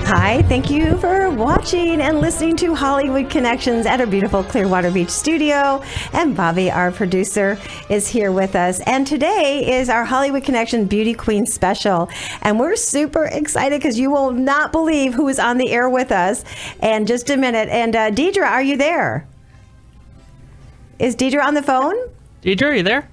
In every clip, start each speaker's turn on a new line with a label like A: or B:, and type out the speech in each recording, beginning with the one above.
A: Hi, thank you for watching and listening to Hollywood Connections at our beautiful Clearwater Beach studio. And Bobby, our producer, is here with us. And today is our Hollywood Connection Beauty Queen special. And we're super excited because you will not believe who is on the air with us. And just a minute. And Deidre, are you there? Is Deidre on the phone?
B: Deidre, are you there?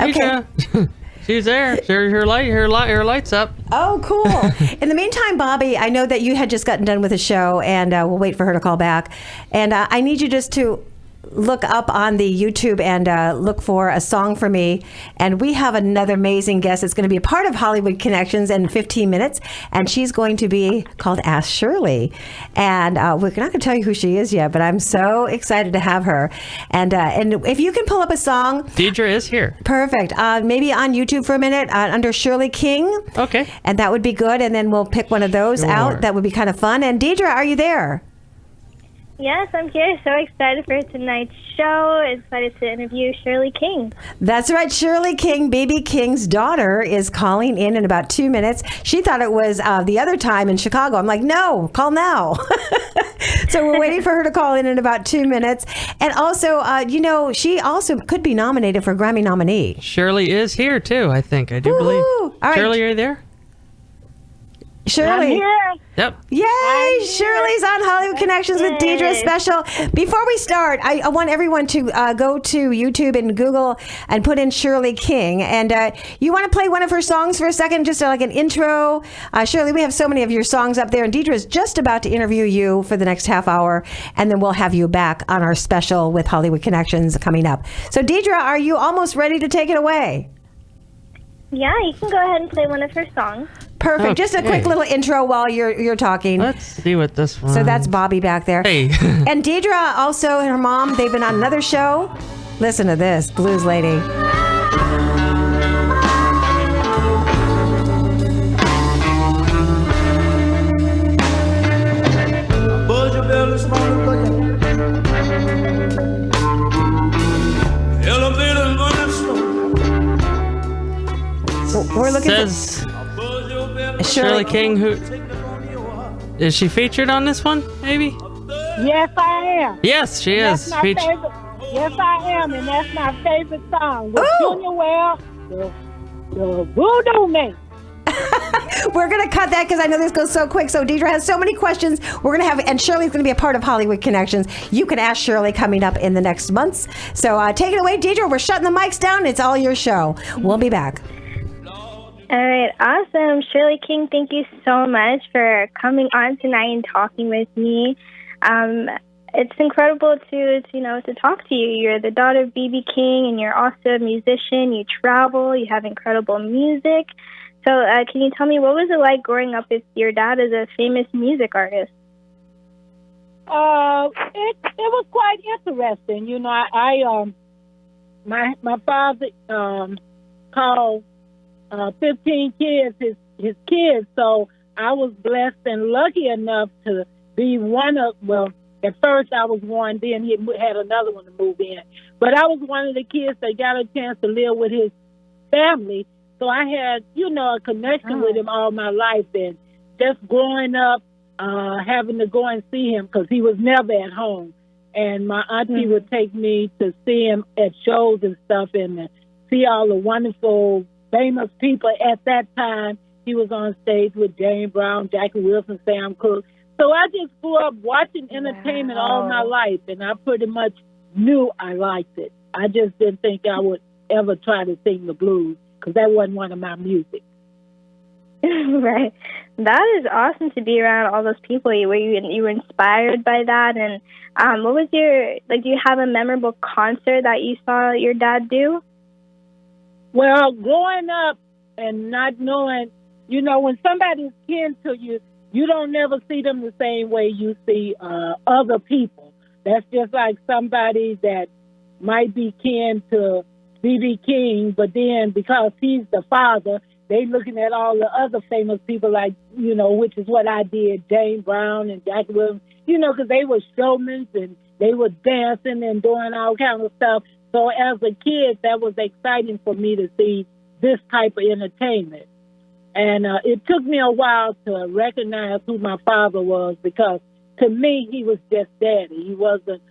A: Okay.
B: Deidre. She's there. Her light's up.
A: Oh, cool. In the meantime, Bobby, I know that you had just gotten done with a show, and we'll wait for her to call back. And I need you just to look up on the YouTube and look for a song for me. And we have another amazing guest that's going to be a part of Hollywood Connections in 15 minutes. And she's going to be called Ask Shirley. And we're not going to tell you who she is yet, but I'm so excited to have her. And if you can pull up a song.
B: Deidre is here.
A: Perfect. Maybe on YouTube for a minute under Shirley King.
B: Okay.
A: And that would be good. And then we'll pick one of those out. That would be kind of fun. And Deidre, are you there?
C: Yes, I'm here. So excited for tonight's show. Excited to interview Shirley King.
A: That's right. Shirley King, B.B. King's daughter, is calling in about 2 minutes. She thought it was the other time in Chicago. I'm like, no, call now. So we're waiting for her to call in about 2 minutes. And also, she also could be nominated for a Grammy nominee.
B: Shirley is here, too, I think. I do believe.
A: All right.
B: Shirley, are you there?
A: Shirley.
D: I'm here.
B: Yep.
A: Yay! Shirley's on Hollywood Connections with Deidre special. Before we start, I want everyone to go to YouTube and Google and put in Shirley King. And you want to play one of her songs for a second, just like an intro? Shirley, we have so many of your songs up there, and Deidre is just about to interview you for the next half hour, and then we'll have you back on our special with Hollywood Connections coming up. So, Deidre, are you almost ready to take it away?
C: Yeah, you can go ahead and play one of her songs.
A: Perfect.
B: Okay.
A: Just a quick little intro while you're talking.
B: Let's see what this one.
A: So that's Bobby back there.
B: Hey.
A: And Deidre also and her mom, they've been on another show. Listen to this, Blues Lady. We're looking
B: Says
A: for
B: Shirley King. Who is she featured on this one? Maybe.
D: Yes, I am.
B: Yes, she
D: That's
B: is.
D: my favorite. Yes, I am, and that's my favorite song. With Junior Well, the Voodoo Man.
A: We're going to cut that because I know this goes so quick. So Deidre has so many questions. We're going to have, and Shirley's going to be a part of Hollywood Connections. You can ask Shirley coming up in the next months. So take it away, Deidre. We're shutting the mics down. It's all your show. We'll be back.
C: All right, awesome. Shirley King, thank you so much for coming on tonight and talking with me. It's incredible to talk to you. You're the daughter of B.B. King, and you're also a musician. You travel. You have incredible music. So can you tell me, what was it like growing up with your dad as a famous music artist?
D: It was quite interesting. You know, my father called 15 kids his kids, so I was blessed and lucky enough to be one of, well, at first I was one, then he had another one to move in, but I was one of the kids that got a chance to live with his family, so I had, a connection with him all my life, and just growing up, having to go and see him because he was never at home, and my auntie would take me to see him at shows and stuff, and see all the wonderful famous people at that time. He was on stage with James Brown, Jackie Wilson, Sam Cooke. So I just grew up watching entertainment all my life, and I pretty much knew I liked it. I just didn't think I would ever try to sing the blues because that wasn't one of my music.
C: Right. That is awesome to be around all those people. You were inspired by that. And what was do you have a memorable concert that you saw your dad do?
D: Well, growing up and not knowing, when somebody's kin to you, you don't never see them the same way you see other people. That's just like somebody that might be kin to B.B. King, but then because he's the father, they looking at all the other famous people like, which is what I did, James Brown and Jackie Wilson, because they were showmen and they were dancing and doing all kinds of stuff. So as a kid, that was exciting for me to see this type of entertainment. And it took me a while to recognize who my father was, because to me, he was just daddy. He wasn't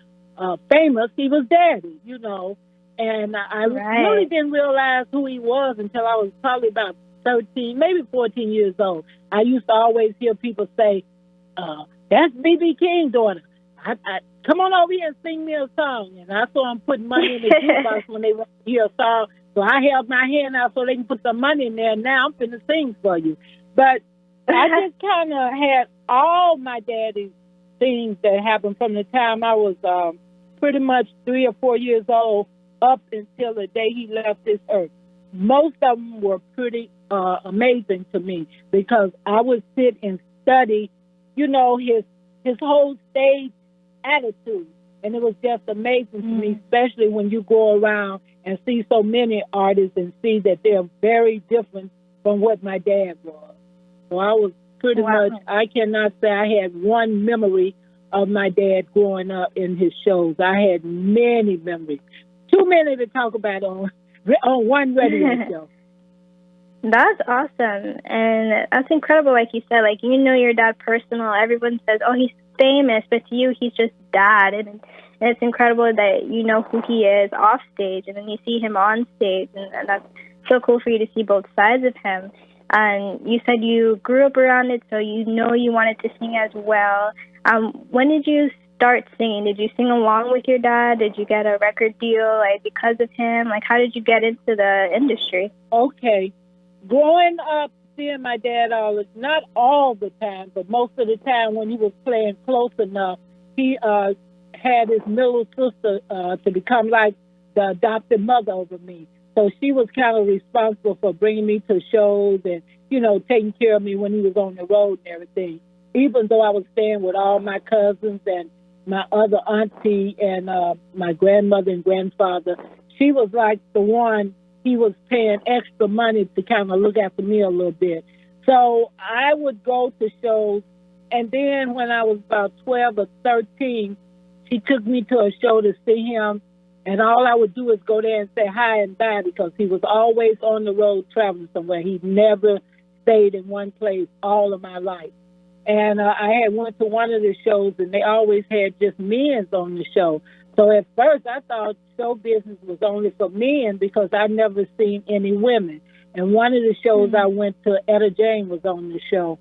D: famous. He was daddy, you know. And I really didn't realize who he was until I was probably about 13, maybe 14 years old. I used to always hear people say, that's B.B. King's daughter. Come on over here and sing me a song. And I saw them putting money in the jukebox when they want to hear a song. So I held my hand out so they can put some money in there. And now I'm finna sing for you. But I just kind of had all my daddy's things that happened from the time I was pretty much 3 or 4 years old up until the day he left this earth. Most of them were pretty amazing to me, because I would sit and study, you know, his whole stage attitude. And it was just amazing to me, especially when you go around and see so many artists and see that they're very different from what my dad was. So I was pretty much, I cannot say I had one memory of my dad growing up in his shows. I had many memories. Too many to talk about on one radio show.
C: That's awesome. And that's incredible, like you said. Like, you know your dad personal. Everyone says, oh, he's famous, but to you, he's just dad. And it's incredible that you know who he is off stage, and then you see him on stage. And that's so cool for you to see both sides of him. And you said you grew up around it, so you know you wanted to sing as well. When did you start singing? Did you sing along with your dad? Did you get a record deal, like, because of him? Like, how did you get into the industry?
D: Okay. Growing up, seeing my dad not all the time, but most of the time when he was playing close enough, he had his middle sister to become like the adopted mother over me. So she was kind of responsible for bringing me to shows and, you know, taking care of me when he was on the road and everything. Even though I was staying with all my cousins and my other auntie and my grandmother and grandfather, she was like the one he was paying extra money to kind of look after me a little bit. So I would go to shows, and then when I was about 12 or 13, she took me to a show to see him, and all I would do is go there and say hi and bye, because he was always on the road traveling somewhere. He never stayed in one place all of my life. And I had went to one of the shows, and they always had just men on the show. So at first I thought show business was only for men, because I'd never seen any women. And one of the shows I went to, Etta Jane was on the show.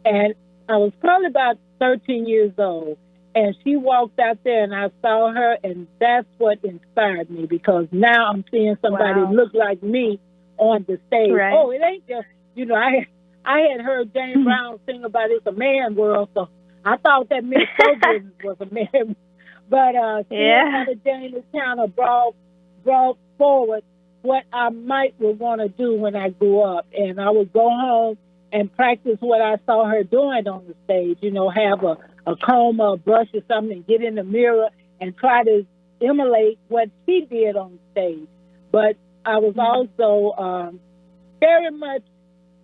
D: And I was probably about 13 years old. And she walked out there, and I saw her, and that's what inspired me, because now I'm seeing somebody look like me on the stage. Right. Oh, it ain't just, you know, I had heard James Brown sing about it's a man world, so I thought that meant show business was a man. But Etta Jane is kind of brought forward what I might would want to do when I grew up. And I would go home and practice what I saw her doing on the stage, you know, have a comb or a brush or something, and get in the mirror and try to emulate what she did on stage. But I was also very much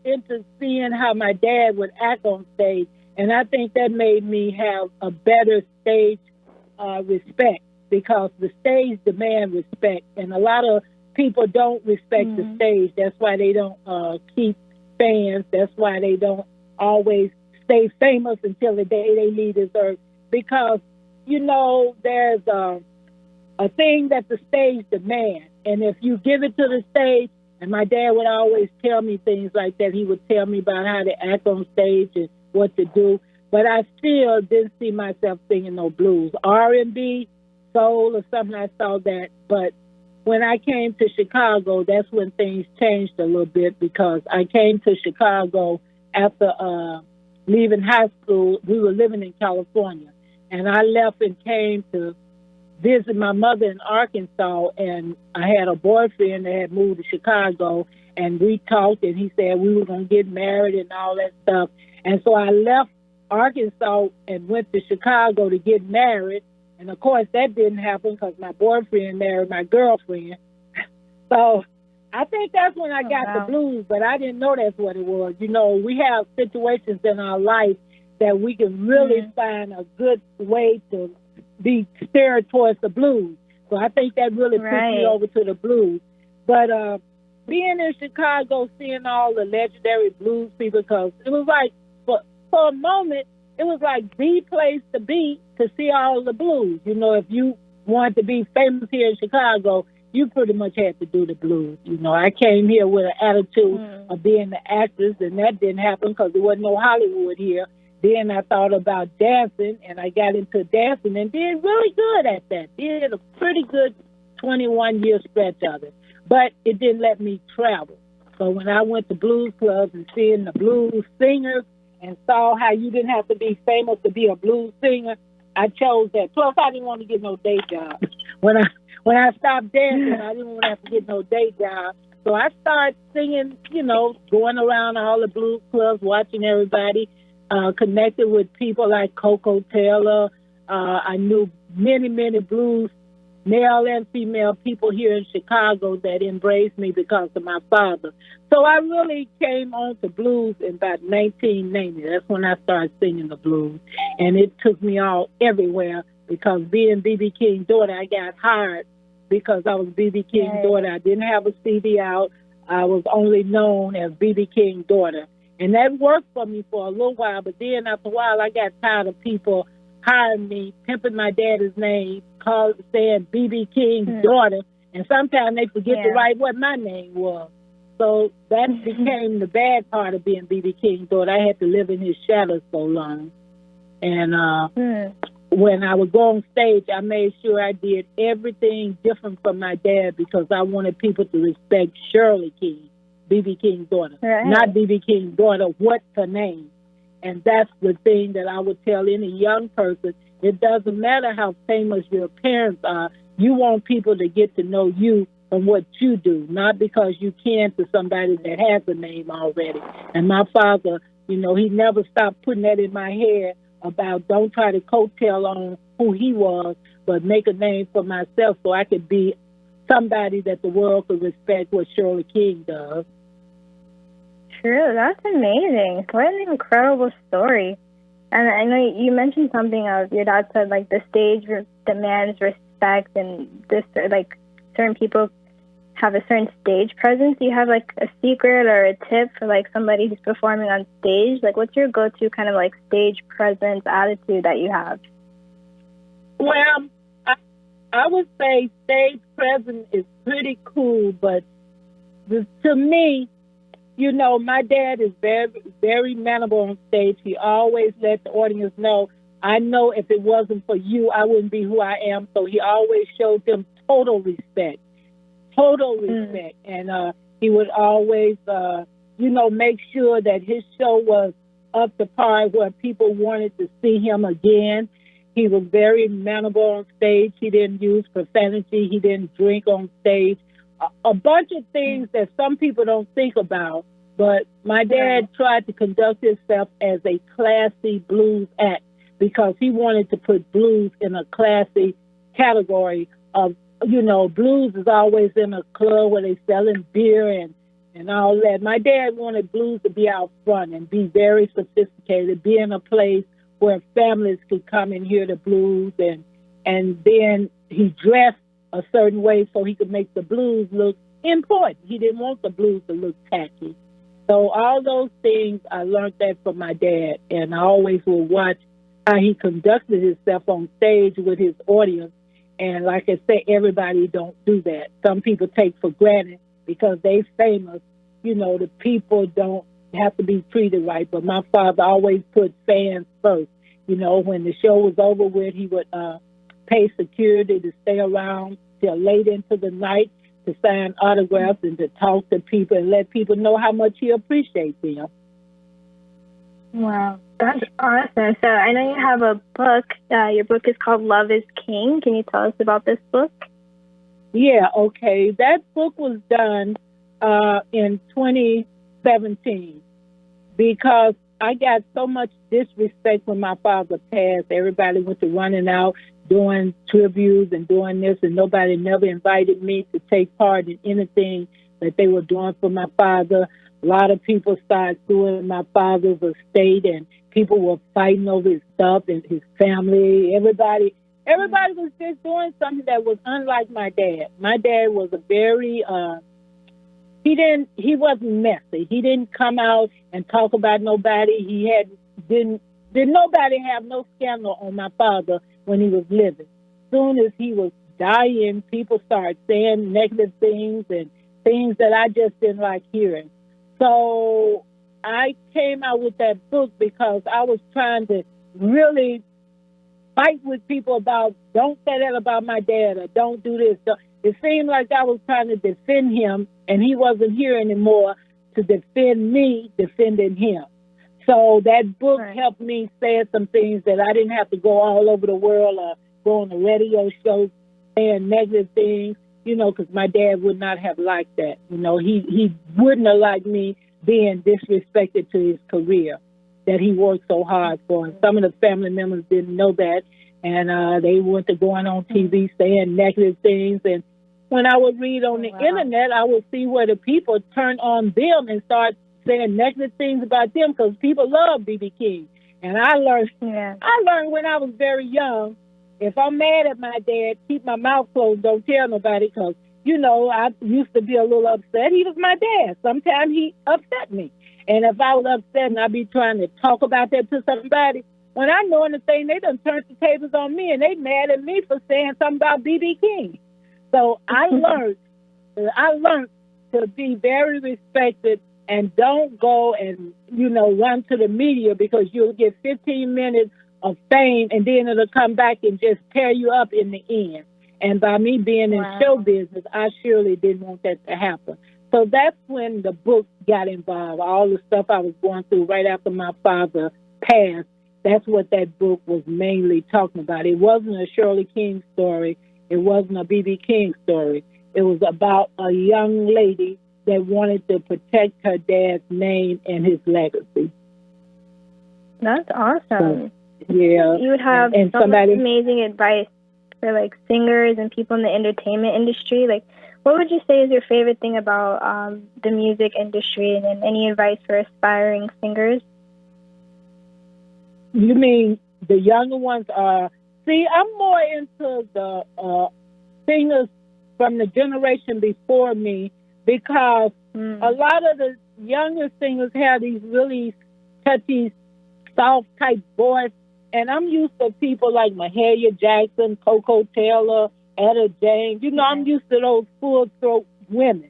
D: into seeing how my dad would act on stage, and I think that made me have a better stage respect, because the stage demands respect, and a lot of people don't respect the stage. That's why they don't keep fans. That's why they don't always stay famous until the day they leave this earth, because, you know, there's a thing that the stage demands, and if you give it to the stage, and my dad would always tell me things like that. He would tell me about how to act on stage and what to do, but I still didn't see myself singing no blues. R&B, soul, or something, I saw that, but when I came to Chicago, that's when things changed a little bit, because I came to Chicago after leaving high school. We were living in California, and I left and came to visit my mother in Arkansas, and I had a boyfriend that had moved to Chicago, and we talked, and he said we were going to get married and all that stuff. And so I left Arkansas and went to Chicago to get married. And, of course, that didn't happen because my boyfriend married my girlfriend. So I think that's when I got the blues, but I didn't know that's what it was. You know, we have situations in our life that we can really find a good way to be steered towards the blues. So I think that really pushed me over to the blues. But being in Chicago, seeing all the legendary blues people, because it was like, for a moment, it was like the place to be to see all the blues. You know, if you wanted to be famous here in Chicago, you pretty much had to do the blues. You know, I came here with an attitude of being the actress, and that didn't happen because there wasn't no Hollywood here. Then I thought about dancing, and I got into dancing and did really good at that. Did a pretty good 21-year stretch of it. But it didn't let me travel. So when I went to blues clubs and seeing the blues singers and saw how you didn't have to be famous to be a blues singer, I chose that. Plus, I didn't want to get no day job. When I stopped dancing, I didn't want to have to get no day job. So I started singing, you know, going around all the blues clubs, watching everybody, connected with people like Coco Taylor. I knew many, many blues, male and female people here in Chicago that embraced me because of my father. So I really came on to blues in about 1990. That's when I started singing the blues. And it took me all everywhere because being B.B. King's daughter, I got hired because I was B.B. King's daughter. I didn't have a CD out. I was only known as B.B. King's daughter. And that worked for me for a little while, but then after a while, I got tired of people hiring me, pimping my daddy's name, saying B.B. King's daughter, and sometimes they forget to write what my name was. So that became the bad part of being B.B. King's daughter. I had to live in his shadow so long. And when I would go on stage, I made sure I did everything different from my dad because I wanted people to respect Shirley King, B.B. King's daughter, not B.B. King's daughter. What's her name? And that's the thing that I would tell any young person. It doesn't matter how famous your parents are. You want people to get to know you from what you do, not because you can to somebody that has a name already. And my father, you know, he never stopped putting that in my head about don't try to coattail on who he was, but make a name for myself so I could be somebody that the world could respect what Shirley King does.
C: True, that's amazing. What an incredible story. And I know you mentioned something of your dad said like the stage demands respect, and this like certain people have a certain stage presence. Do you have like a secret or a tip for like somebody who's performing on stage? Like what's your go-to kind of like stage presence attitude that you have?
D: Well, I would say stage presence is pretty cool, but to me, you know, my dad is very, very mannerable on stage. He always let the audience know, I know if it wasn't for you, I wouldn't be who I am. So he always showed them total respect. And he would always, you know, make sure that his show was up to par where people wanted to see him again. He was very mannerable on stage. He didn't use profanity. He didn't drink on stage. A bunch of things that some people don't think about, but my dad tried to conduct himself as a classy blues act because he wanted to put blues in a classy category of, you know, blues is always in a club where they're selling beer and all that. My dad wanted blues to be out front and be very sophisticated, be in a place where families could come and hear the blues, and then he dressed a certain way so he could make the blues look important. He didn't want the blues to look tacky. So all those things, I learned that from my dad, and I always will watch how he conducted himself on stage with his audience. And like I said, everybody don't do that. Some people take for granted because they famous, you know, the people don't have to be treated right. But my father always put fans first. You know, when the show was over with, he would pay security to stay around till late into the night to sign autographs and to talk to people and let people know how much he appreciates them.
C: Wow, that's awesome. So I know you have a book. Your book is called Love is King. Can you tell us about this book?
D: Yeah, okay. That book was done in 2017 because I got so much disrespect when my father passed. Everybody went to running out, doing tributes and doing this, and nobody never invited me to take part in anything that they were doing for my father. A lot of people started suing my father's estate, and people were fighting over his stuff and his family. Everybody was just doing something that was unlike my dad. My dad was a very he wasn't messy. He didn't come out and talk about nobody. Didn't nobody have no scandal on my father when he was living. Soon as he was dying, people started saying negative things and things that I just didn't like hearing. So I came out with that book because I was trying to really fight with people about, don't say that about my dad, or don't do this. It seemed like I was trying to defend him, and he wasn't here anymore to defend me, defending him. So that book helped me say some things that I didn't have to go all over the world or go on the radio show saying negative things, because my dad would not have liked that. He wouldn't have liked me being disrespected to his career that he worked so hard for. And some of the family members didn't know that, and they went to going on TV saying negative things. And when I would read on the internet, I would see where the people turn on them and start saying negative things about them, because people love B.B. King. And I learned when I was very young, if I'm mad at my dad, keep my mouth closed, don't tell nobody, because, I used to be a little upset. He was my dad. Sometimes he upset me. And if I was upset and I'd be trying to talk about that to somebody, when I know anything, they done turned the tables on me, and they mad at me for saying something about B.B. King. So I learned to be very respected, and don't go and, run to the media, because you'll get 15 minutes of fame, and then it'll come back and just tear you up in the end. And by me being in show business, I surely didn't want that to happen. So that's when the book got involved. All the stuff I was going through right after my father passed, that's what that book was mainly talking about. It wasn't a Shirley King story. It wasn't a B.B. King story. It was about a young lady that wanted to protect her dad's name and his legacy.
C: That's awesome.
D: So, yeah.
C: You would have
D: and
C: so much amazing advice for, singers and people in the entertainment industry. What would you say is your favorite thing about the music industry, and any advice for aspiring singers?
D: You mean the younger ones are... See, I'm more into the singers from the generation before me, because a lot of the younger singers have these really touchy, soft-type voice, and I'm used to people like Mahalia Jackson, Coco Taylor, Etta James. I'm used to those full-throat women.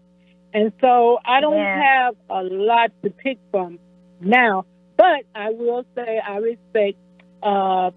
D: And so I don't have a lot to pick from now. But I will say I respect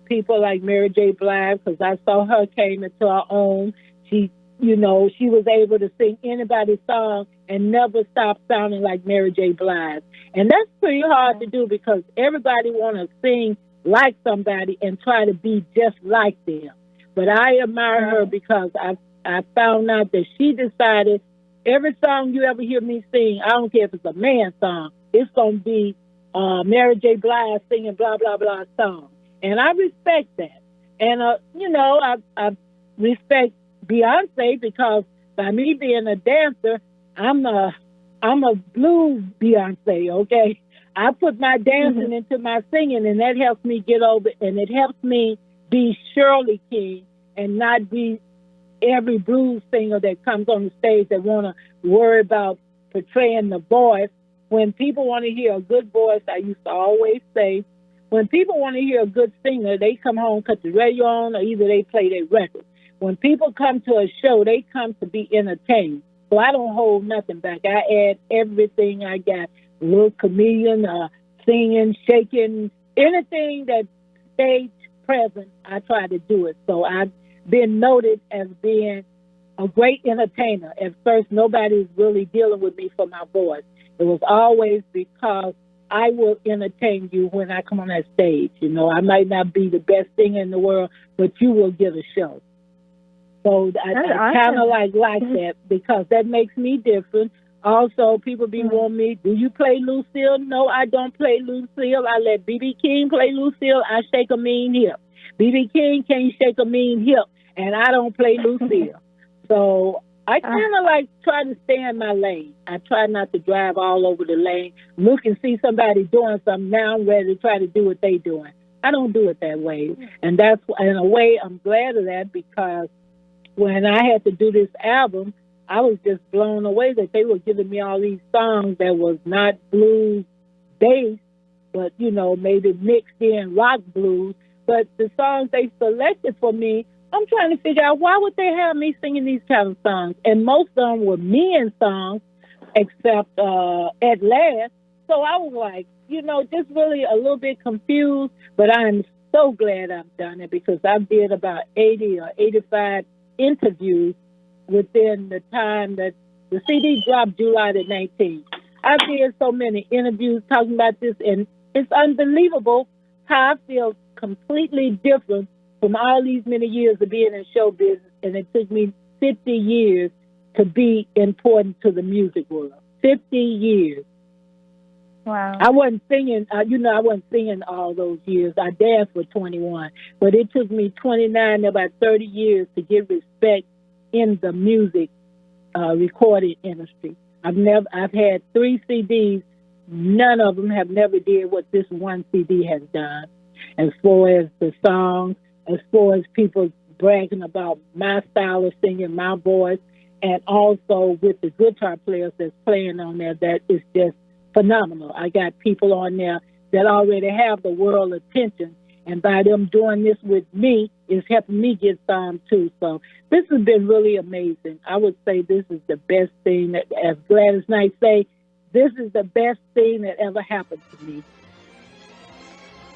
D: people like Mary J. Blige, because I saw her came into her own. She was able to sing anybody's song and never stop sounding like Mary J. Blige. And that's pretty hard to do, because everybody want to sing like somebody and try to be just like them. But I admire her, because I found out that she decided every song you ever hear me sing, I don't care if it's a man song, it's going to be Mary J. Blige singing blah, blah, blah song. And I respect that. And, I respect Beyonce, because by me being a dancer, I'm a blues Beyonce, okay? I put my dancing into my singing, and that helps me get over, and it helps me be Shirley King and not be every blues singer that comes on the stage that want to worry about portraying the voice. When people want to hear a good voice, I used to always say, when people want to hear a good singer, they come home, cut the radio on, or either they play their record. When people come to a show, they come to be entertained. So I don't hold nothing back. I add everything I got. A little comedian, singing, shaking, anything that stage present, I try to do it. So I've been noted as being a great entertainer. At first, nobody's really dealing with me for my voice. It was always because I will entertain you when I come on that stage. I might not be the best thing in the world, but you will get a show. So I kind of like that, because that makes me different. Also, people be wanting me, do you play Lucille? No, I don't play Lucille. I let B.B. King play Lucille. I shake a mean hip. B.B. King can't shake a mean hip, and I don't play Lucille. So I kind of try to stay in my lane. I try not to drive all over the lane, look and see somebody doing something. Now I'm ready to try to do what they doing. I don't do it that way. And that's, in a way, I'm glad of that, because when I had to do this album, I was just blown away that they were giving me all these songs that was not blues based, but, you know, maybe mixed in rock blues. But the songs they selected for me, I'm trying to figure out why would they have me singing these kind of songs? And most of them were men songs, except At Last. So I was like, you know, just really a little bit confused, but I'm so glad I've done it because I did about 80 or 85 interviews within the time that the CD dropped July the 19th. I did so many interviews talking about this, and it's unbelievable how I feel completely different from all these many years of being in show business, and it took me 50 years to be important to the music world. 50 years.
C: Wow.
D: I wasn't singing, I wasn't singing all those years. I danced for 21, but it took me 29, about 30 years to get respect in the music recording industry. I've had 3 CDs. None of them have never did what this one CD has done. As far as the songs, as far as people bragging about my style of singing, my voice, and also with the guitar players that's playing on there, that is just phenomenal. I got people on there that already have the world attention, and by them doing this with me, it's helping me get some too. So this has been really amazing. I would say this is the best thing that, as Gladys Knight say, this is the best thing that ever happened to me.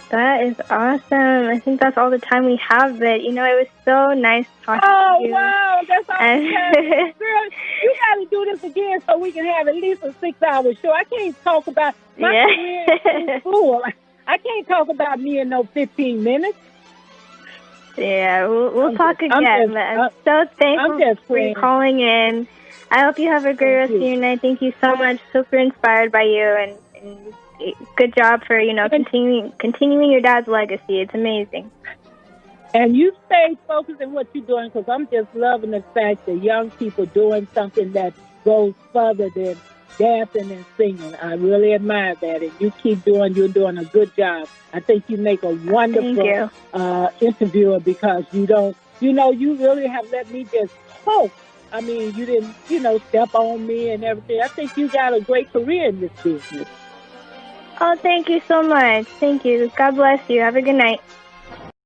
C: That is awesome. I think that's all the time we have, but, you know, it was so nice talking to you.
D: Oh, wow. That's all the time. Girl, you got to do this again so we can have at least a 6-hour show. I can't talk about my career in school. I can't talk about me in no 15 minutes.
C: Yeah, we'll talk again. I'm so thankful for you calling in. I hope you have a great rest of your night. Thank you so much. Super inspired by you, and good job for, you know, continuing your dad's legacy. It's amazing.
D: And you stay focused on what you're doing, because I'm just loving the fact that young people doing something that goes further than dancing and singing. I really admire that, and you're doing a good job. I think you make a wonderful interviewer, because you really have let me just hope. I mean, you didn't, step on me and everything. I think you got a great career in this business.
C: Oh, thank you so much. Thank you. God bless you. Have a good night.